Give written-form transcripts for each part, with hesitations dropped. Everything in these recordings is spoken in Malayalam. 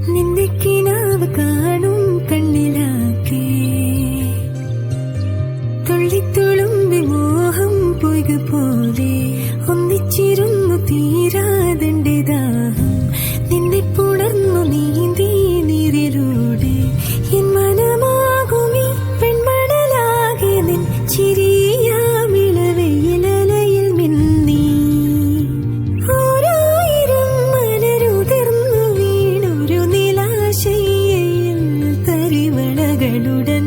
നിന്റെ കിനാവ് കാണും കണ്ണിലാക്കി തുള്ളിത്തുളുമ്പി മോഹം പൊയ്ക പോലെ ഒന്നിച്ചിരുന്നു തീരാതെന്റെ ദാഹം നിന്നെ പുണർന്നു നീന്തി നീരിലൂടെ എൻ മനമാകുമീ പെൺമണലാകെ നിൻ ചിരിയാമിളവെയിലലയിൽ മിന്നി ഓരായിരം മലരുതിർന്നു വീണൊരു നിലാശയിൽ തരിവളകളുടൻ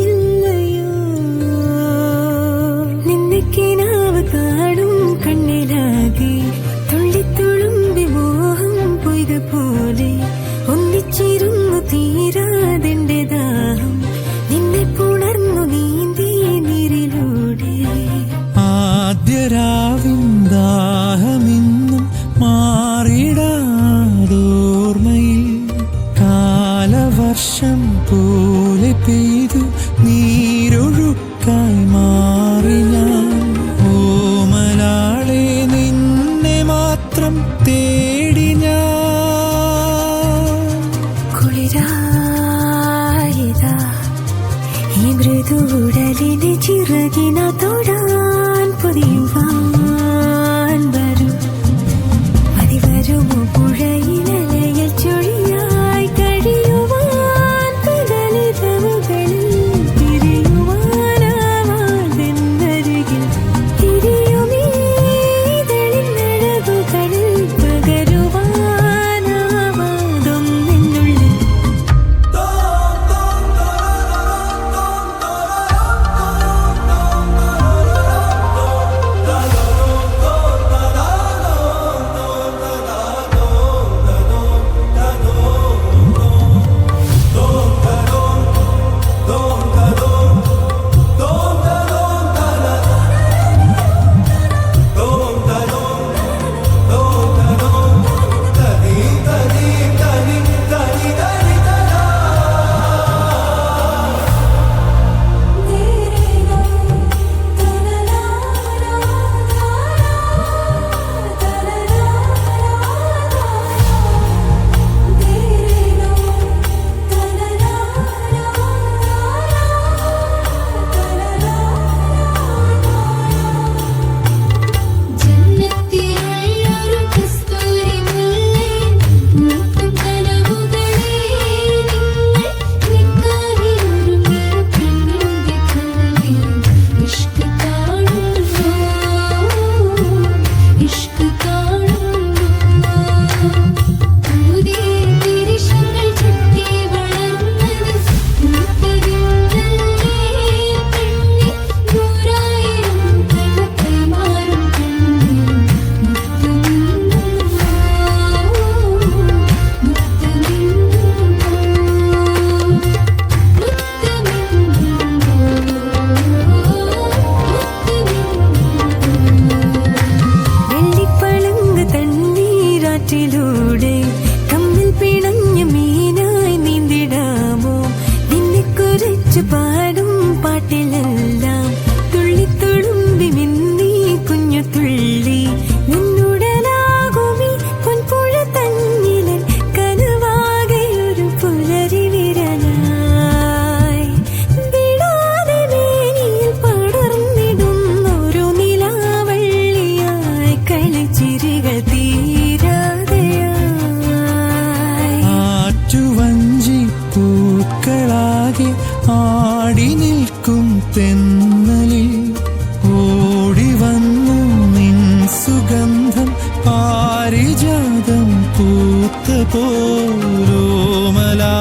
ഇല്ലയോ നിന്നെ കിനാവ് കാണും കണ്ണിലാകെ തുള്ളിത്തുളുമ്പി മോഹം പൊയ്ക പോലെ ഒന്നിച്ചിരുന്നു തീരാതെന്റെ ദാഹം നിന്നെ പുണർന്നു നീന്തി നീരിലൂടെ ആദ്യരാവിൻ ദാഹമിന്നും മാറിടാതോർമ്മയിൽ കാലവർഷം പോലെ പെയ്തു നീരൊഴുക്കായി മാറി ഞാൻ ഓമലാളെ നിന്നെ മാത്രം തേടി ഞാൻ കുളിരായതാ ഈ മൃദുടലിന് ചിറകിന തൊടാൻ പൊതിയുവാൻ വരും അതിവരുമോ പുഴയിലലയിൽ ചൊഴിയായി കഴിയുവാൻ പകലിതവുകളിൽ പിരിയുവാനാവാതെന്നരികിൽ ഇരിയുമീതളിനഴകുകളിൽ പകരുവാനാവാതൊന്നെന്നുള്ളിൽ ിലൂടെ തമ്മിൽ പിണഞ്ഞു മീനായി നീന്തിടാമോ നിന്നെ കുറിച്ച് പാടും പാട്ടിലെല്ലാം തുള്ളിത്തുളുമ്പി മിന്നി കുഞ്ഞു തുള്ളി നിന്നുടലാകുമീ പൊൻപുഴ തന്നിലെ കനവാകെ ഒരു പുലരി വിരലായി വിടാതെ മേനിയിൽ പടർന്നിടുന്നൊരു നിലാവള്ളിയായി കളിച്ചിരികൾ പൂക്കളാകെ ആടി നിൽക്കും തെന്നലിൽ ഓടി വന്നു നിൻ സുഗന്ധം പാരിജാതം പൂത്ത പോലോമലാ